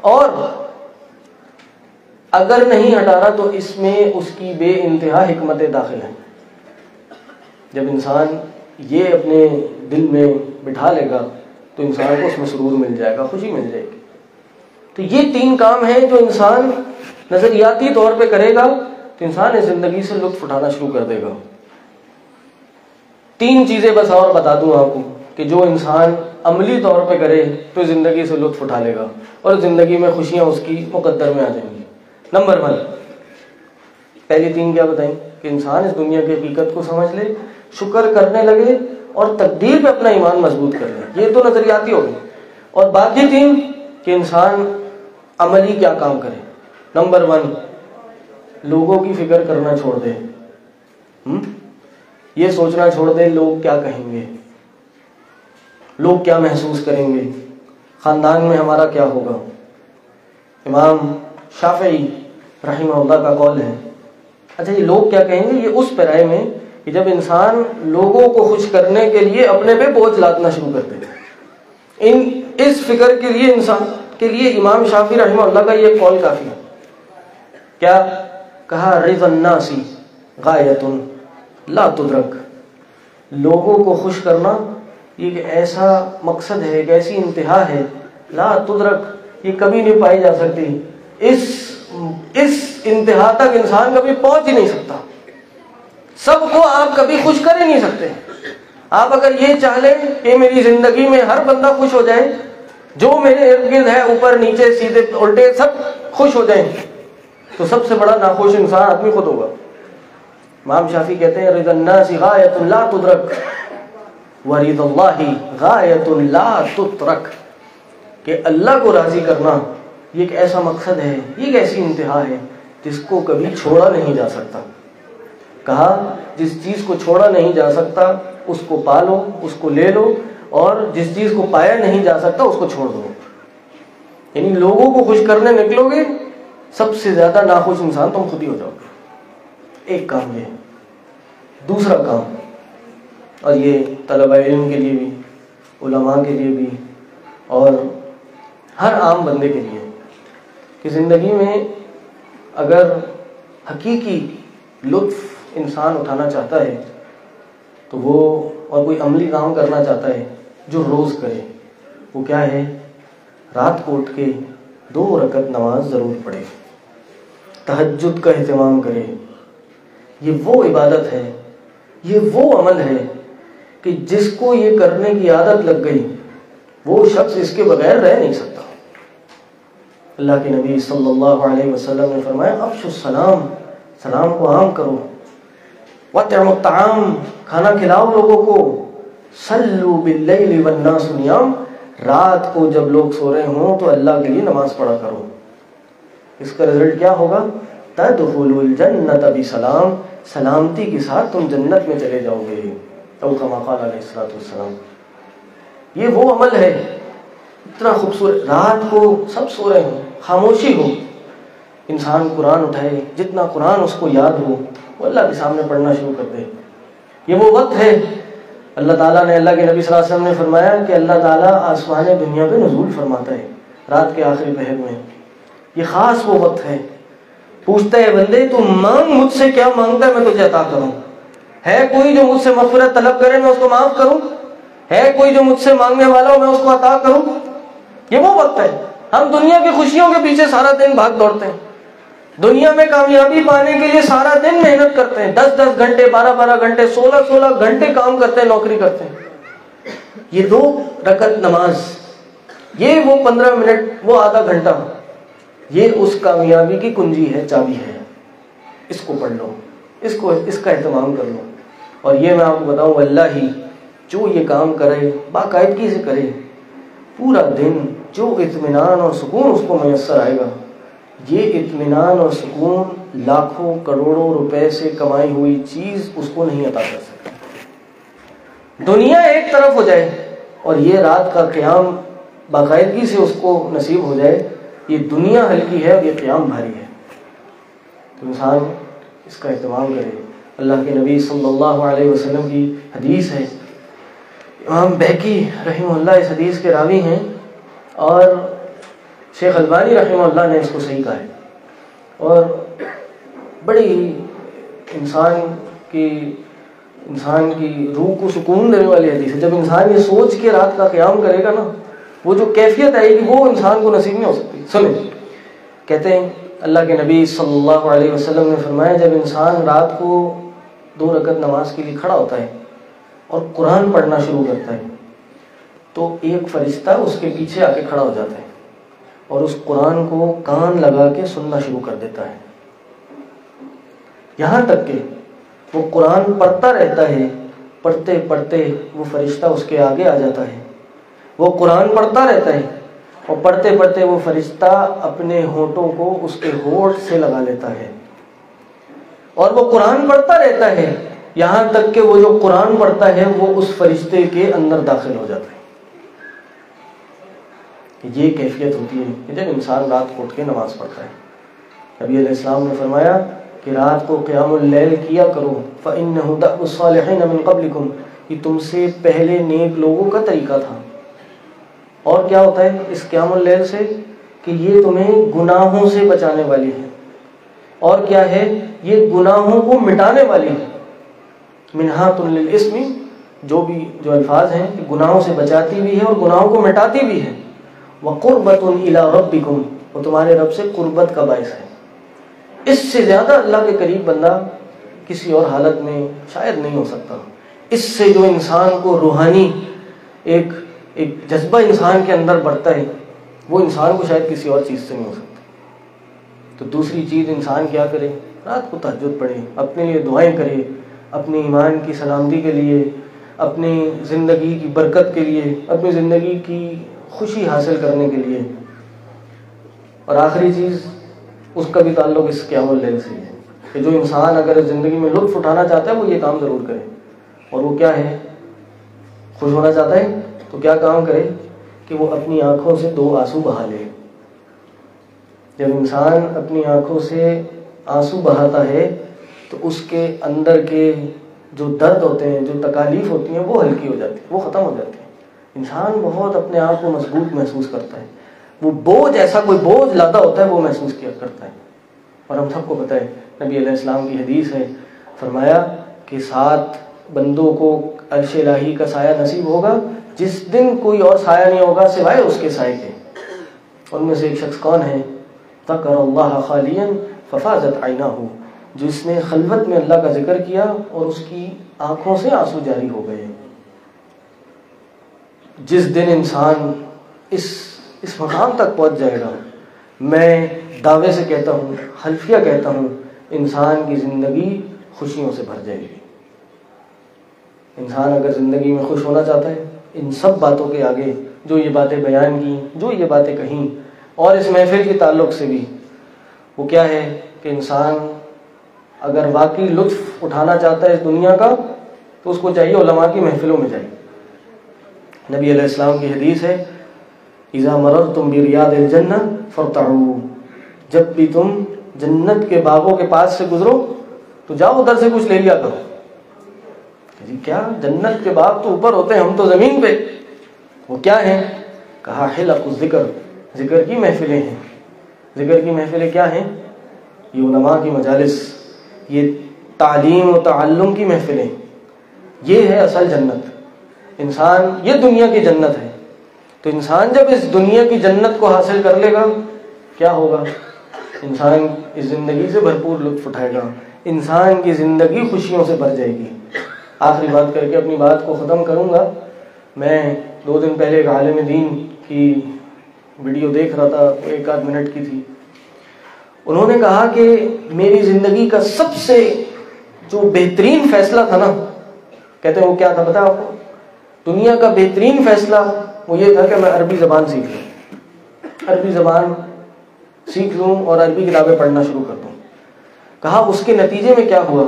اور اگر نہیں ہٹا رہا تو اس میں اس کی بے انتہا حکمتیں داخل ہیں۔ جب انسان یہ اپنے دل میں بٹھا لے گا تو انسان کو اس میں سرور مل جائے گا، خوشی مل جائے گی۔ تو یہ 3 کام ہیں جو انسان نظریاتی طور پہ کرے گا تو انسان اس زندگی سے لطف اٹھانا شروع کر دے گا۔ 3 چیزیں بس اور بتا دوں آپ کو کہ جو انسان عملی طور پہ کرے تو زندگی سے لطف اٹھا لے گا اور زندگی میں خوشیاں اس کی مقدر میں آ جائیں گی۔ نمبر 1، پہلی 3 کیا بتائیں؟ کہ انسان اس دنیا کی حقیقت کو سمجھ لے، شکر کرنے لگے اور تقدیر پہ اپنا ایمان مضبوط کر لے۔ یہ تو نظریاتی ہو گئی، اور باقی 3 کہ انسان عملی کیا کام کرے۔ نمبر 1، لوگوں کی فکر کرنا چھوڑ دے، یہ سوچنا چھوڑ دے لوگ کیا کہیں گے، لوگ کیا محسوس کریں گے، خاندان میں ہمارا کیا ہوگا۔ امام شافعی رحمہ اللہ کا قول ہے۔ اچھا، یہ لوگ کیا کہیں گے، یہ اس پیرائے میں کہ جب انسان لوگوں کو خوش کرنے کے لیے اپنے پہ بوجھ لادنا شروع کر دے، اس فکر کے لیے انسان کے لیے امام شافعی رحمہ اللہ کا یہ قول کافی ہے۔ کیا کہا؟ رضا الناس غایۃ لا تدرک، لوگوں کو خوش کرنا یہ ایک ایسا مقصد ہے، ایک ایسی انتہا ہے، لا تدرک، یہ کبھی نہیں پائی جا سکتی، اس انتہا تک انسان کبھی پہنچ ہی نہیں سکتا، سب کو آپ کبھی خوش کر ہی نہیں سکتے۔ آپ اگر یہ چاہ لیں کہ میری زندگی میں ہر بندہ خوش ہو جائے، جو میرے ارد گرد ہے، اوپر نیچے سیدھے الٹے سب خوش ہو جائیں، تو سب سے بڑا ناخوش انسان آدمی خود ہوگا۔ امام شافعی کہتے ہیں رضا الناس غایۃ لا تدرک ورضا اللہ غایۃ لا تترک، کہ اللہ کو راضی کرنا یہ ایک ایسا مقصد ہے، یہ ایک ایسی انتہا ہے جس کو کبھی چھوڑا نہیں جا سکتا۔ کہا جس چیز کو چھوڑا نہیں جا سکتا اس کو پالو، اس کو لے لو، اور جس چیز کو پایا نہیں جا سکتا اس کو چھوڑ دو۔ یعنی لوگوں کو خوش کرنے نکلو گے، سب سے زیادہ ناخوش انسان تم خود ہی ہو جاؤ گے۔ ایک کام یہ۔ دوسرا کام، اور یہ طلبہ علم کے لیے بھی، علماء کے لیے بھی، اور ہر عام بندے کے لیے، کہ زندگی میں اگر حقیقی لطف انسان اٹھانا چاہتا ہے تو وہ، اور کوئی عملی کام کرنا چاہتا ہے جو روز کرے، وہ کیا ہے؟ رات کو اٹھ کے 2 رکعت نماز ضرور پڑھے، تہجد کا اہتمام کرے۔ یہ وہ عبادت ہے، یہ وہ عمل ہے کہ جس کو یہ کرنے کی عادت لگ گئی وہ شخص اس کے بغیر رہ نہیں سکتا۔ اللہ کے نبی صلی اللہ علیہ وسلم نے فرمایا افشوا السلام، سلام کو عام کرو، وَاطْعِمُوا الطَّعَامَ، کھانا کھلاؤ لوگوں کو، صلوا باللیل والناس نیام، رات کو جب لوگ سو رہے ہوں تو اللہ کے لیے نماز پڑھا کرو۔ اس کا رزلٹ کیا ہوگا؟ تدخلوا الجنۃ بسلام، سلامتی کے ساتھ تم جنت میں چلے جاؤ گے، او کما قال علیہ الصلوۃ والسلام۔ یہ وہ عمل ہے اتنا خوبصورت، رات کو سب سو رہے ہوں، خاموشی ہو، انسان قرآن اٹھائے، جتنا قرآن اس کو یاد ہو وہ اللہ کے سامنے پڑھنا شروع کر دے۔ یہ وہ وقت ہے، اللہ تعالیٰ نے، اللہ کے نبی صلی اللہ علیہ وسلم نے فرمایا کہ اللہ تعالیٰ آسمان دنیا پہ نزول فرماتا ہے رات کے آخری پہر میں۔ یہ خاص وہ وقت ہے، پوچھتا ہے بندے تو مانگ مجھ سے، کیا مانگتا ہے میں تجھے عطا کروں؟ ہے کوئی جو مجھ سے مغفرت طلب کرے میں اس کو معاف کروں؟ ہے کوئی جو مجھ سے مانگنے والا ہو میں اس کو عطا کروں؟ یہ وہ وقت ہے۔ ہم دنیا کی خوشیوں کے پیچھے سارا دن بھاگ دوڑتے ہیں، دنیا میں کامیابی پانے کے لیے سارا دن محنت کرتے ہیں، 10 گھنٹے، 12 گھنٹے، 16 گھنٹے کام کرتے ہیں، نوکری کرتے ہیں۔ یہ 2 رکعت نماز، یہ وہ 15 منٹ، وہ آدھا گھنٹہ، یہ اس کامیابی کی کنجی ہے، چابی ہے۔ اس کو پڑھ لو، اس کا اہتمام کر لو۔ اور یہ میں آپ کو بتاؤں، اللہ ہی جو یہ کام کرے، باقاعدگی سے کرے، پورا دن جو اطمینان اور سکون اس کو میسر آئے گا، یہ اطمینان اور سکون لاکھوں کروڑوں روپے سے کمائی ہوئی چیز اس کو نہیں عطا کر سکتی۔ دنیا ایک طرف ہو جائے اور یہ رات کا قیام باقاعدگی سے اس کو نصیب ہو جائے، یہ دنیا ہلکی ہے اور یہ قیام بھاری ہے۔ تو انسان اس کا اہتمام کرے۔ اللہ کے نبی صلی اللہ علیہ وسلم کی حدیث ہے، امام بہقی رحمہ اللہ اس حدیث کے راوی ہیں، اور شیخ البانی رحمہ اللہ نے اس کو صحیح کہا ہے، اور بڑی انسان کی روح کو سکون دینے والی حدیث ہے۔ جب انسان یہ سوچ کے رات کا قیام کرے گا نا، وہ جو کیفیت آئے گی وہ انسان کو نصیب نہیں ہو سکتی۔ سنیں، کہتے ہیں اللہ کے نبی صلی اللہ علیہ وسلم نے فرمایا جب انسان رات کو 2 رکعت نماز کے لیے کھڑا ہوتا ہے اور قرآن پڑھنا شروع کرتا ہے تو ایک فرشتہ اس کے پیچھے آ کے کھڑا ہو جاتا ہے اور اس قرآن کو کان لگا کے سننا شروع کر دیتا ہے، یہاں تک کہ وہ قرآن پڑھتا رہتا ہے، پڑھتے پڑھتے وہ فرشتہ اس کے آگے آ جاتا ہے، وہ قرآن پڑھتا رہتا ہے اور پڑھتے پڑھتے وہ فرشتہ اپنے ہونٹوں کو اس کے ہونٹ سے لگا لیتا ہے، اور وہ قرآن پڑھتا رہتا ہے یہاں تک کہ وہ جو قرآن پڑھتا ہے وہ اس فرشتے کے اندر داخل ہو جاتا ہے۔ یہ کیفیت ہوتی ہے کہ جب انسان رات کو اٹھ کے نماز پڑھتا ہے۔ نبی علیہ السلام نے فرمایا کہ رات کو قیام اللیل کیا کرو، فَإِنَّهُ دَأْبُ الصَّالِحِينَ مِن قَبْلِكُمْ، یہ تم سے پہلے نیک لوگوں کا طریقہ تھا۔ اور کیا ہوتا ہے اس قیام اللیل سے کہ یہ تمہیں گناہوں سے بچانے والی ہے، اور کیا ہے یہ گناہوں کو مٹانے والی ہے۔ منہاتٌ للاسم، جو الفاظ ہیں کہ گناہوں سے بچاتی بھی ہے اور گناہوں کو مٹاتی بھی ہے۔ وَقُرْبَةٌ إِلَىٰ رَبِّكُمْ، وہ تمہارے رب سے قربت کا باعث ہے۔ اس سے زیادہ اللہ کے قریب بندہ کسی اور حالت میں شاید نہیں ہو سکتا۔ اس سے جو انسان کو روحانی ایک جذبہ انسان کے اندر بڑھتا ہے وہ انسان کو شاید کسی اور چیز سے نہیں ہو سکتا۔ تو دوسری چیز انسان کیا کرے؟ رات کو تہجد پڑھے، اپنے لیے دعائیں کرے، اپنے ایمان کی سلامتی کے لیے، اپنی زندگی کی برکت کے لیے، اپنی زندگی کی خوشی حاصل کرنے کے لیے۔ اور آخری چیز، اس کا بھی تعلق اس قیام اللیل سے ہے۔ کہ جو انسان اگر زندگی میں لطف اٹھانا چاہتا ہے وہ یہ کام ضرور کرے. اور وہ کیا ہے؟ خوش ہونا چاہتا ہے تو کیا کام کرے کہ وہ اپنی آنکھوں سے 2 آنسو بہا لے. جب انسان اپنی آنکھوں سے آنسو بہاتا ہے تو اس کے اندر کے جو درد ہوتے ہیں، جو تکالیف ہوتی ہیں، وہ ہلکی ہو جاتی ہیں، وہ ختم ہو جاتی ہیں. انسان بہت اپنے آپ کو مضبوط محسوس کرتا ہے. وہ بوجھ، ایسا کوئی بوجھ لادا ہوتا ہے وہ محسوس کیا کرتا ہے. اور ہم سب کو پتہ ہے، نبی علیہ السلام کی حدیث ہے، فرمایا کہ 7 بندوں کو عرش الہی کا سایہ نصیب ہوگا جس دن کوئی اور سایہ نہیں ہوگا سوائے اس کے سائے کے. ان میں سے ایک شخص کون ہے؟ ذکر اللہ خالیا ففاضت عیناہ، جس نے خلوت میں اللہ کا ذکر کیا اور اس کی آنکھوں سے آنسو جاری ہو گئے. جس دن انسان اس مقام تک پہنچ جائے گا، میں دعوے سے کہتا ہوں، حلفیہ کہتا ہوں، انسان کی زندگی خوشیوں سے بھر جائے گی. انسان اگر زندگی میں خوش ہونا چاہتا ہے، ان سب باتوں کے آگے جو یہ باتیں بیان کی، جو یہ باتیں کہیں، اور اس محفل کے تعلق سے بھی، وہ کیا ہے کہ انسان اگر واقعی لطف اٹھانا چاہتا ہے اس دنیا کا تو اس کو چاہیے علماء کی محفلوں میں جائے. نبی علیہ السلام کی حدیث ہے، اذا مررتم بریاض الجنہ فارتعوا، جب بھی تم جنت کے باغوں کے پاس سے گزرو تو جاؤ ادھر سے کچھ لے لیا کرو. جی کیا؟ جنت کے باغ تو اوپر ہوتے ہیں، ہم تو زمین پہ. وہ کیا ہیں؟ کہا حلق الذکر، ذکر کی محفلیں ہیں. ذکر کی محفلیں کیا ہیں؟ یہ علماء کی مجالس، یہ تعلیم و تعلم کی محفلیں. یہ ہے اصل جنت. انسان، یہ دنیا کی جنت ہے. تو انسان جب اس دنیا کی جنت کو حاصل کر لے گا کیا ہوگا؟ انسان اس زندگی سے بھرپور لطف اٹھائے گا، انسان کی زندگی خوشیوں سے بھر جائے گی. آخری بات کر کے اپنی بات کو ختم کروں گا. میں 2 دن پہلے ایک عالم دین کی ویڈیو دیکھ رہا تھا، 1 منٹ کی تھی. انہوں نے کہا کہ میری زندگی کا سب سے جو بہترین فیصلہ تھا نا، کہتے ہیں وہ کیا تھا پتہ ہے آپ کو؟ دنیا کا بہترین فیصلہ وہ یہ تھا کہ میں عربی زبان سیکھ لوں، عربی زبان سیکھ لوں اور عربی کتابیں پڑھنا شروع کر دوں. کہا اس کے نتیجے میں کیا ہوا؟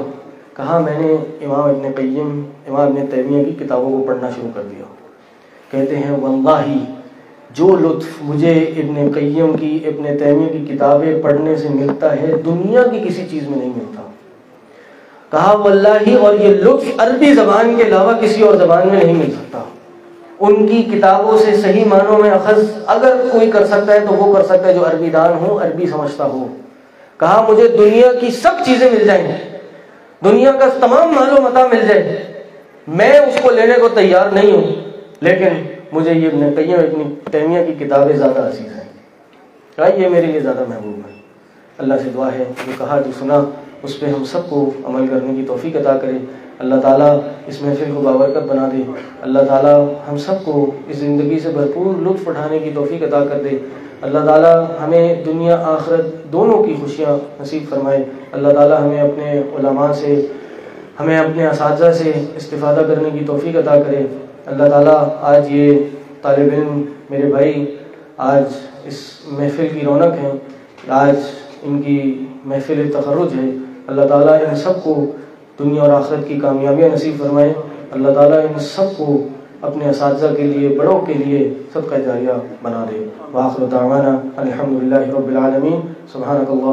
کہا میں نے امام ابن قیم، امام ابن تیمیہ کی کتابوں کو پڑھنا شروع کر دیا. کہتے ہیں واللہ جو لطف مجھے ابن قیم کی، ابن تیمیہ کی کتابیں پڑھنے سے ملتا ہے دنیا کی کسی چیز میں نہیں ملتا. کہا واللہ، اور یہ لطف عربی زبان کے علاوہ کسی اور زبان میں نہیں مل سکتا. ان کی کتابوں سے صحیح معنوں میں اخذ اگر کوئی کر سکتا ہے تو وہ کر سکتا ہے جو عربی دان ہو، عربی سمجھتا ہو. کہا مجھے دنیا کی سب چیزیں مل جائیں، دنیا کا تمام مال و متاع مل جائے، میں اس کو لینے کو تیار نہیں ہوں، لیکن مجھے یہ ابن قیم، ابن تیمیہ کی کتابیں زیادہ عزیز ہیں. کہا یہ میرے لیے زیادہ محبوب ہے. اللہ سے دعا ہے جو کہا جو سنا اس پہ ہم سب کو عمل کرنے کی توفیق عطا کرے. اللہ تعالیٰ اس محفل کو بابرکت بنا دے. اللہ تعالیٰ ہم سب کو اس زندگی سے بھرپور لطف اٹھانے کی توفیق عطا کر دے. اللہ تعالیٰ ہمیں دنیا آخرت دونوں کی خوشیاں نصیب فرمائے. اللہ تعالیٰ ہمیں اپنے علماء سے، ہمیں اپنے اساتذہ سے استفادہ کرنے کی توفیق عطا کرے. اللہ تعالیٰ آج یہ طالب علم میرے بھائی آج اس محفل کی رونق ہیں، آج ان کی محفل تخرج ہے. اللہ تعالیٰ ان سب کو دنیا اور آخرت کی کامیابیاں نصیب فرمائے. اللہ تعالیٰ ان سب کو اپنے اساتذہ کے لیے، بڑوں کے لیے صدقہ جاریہ بنا دے. وآخر دعوانا الحمدللہ رب العالمین. سبحانک اللہ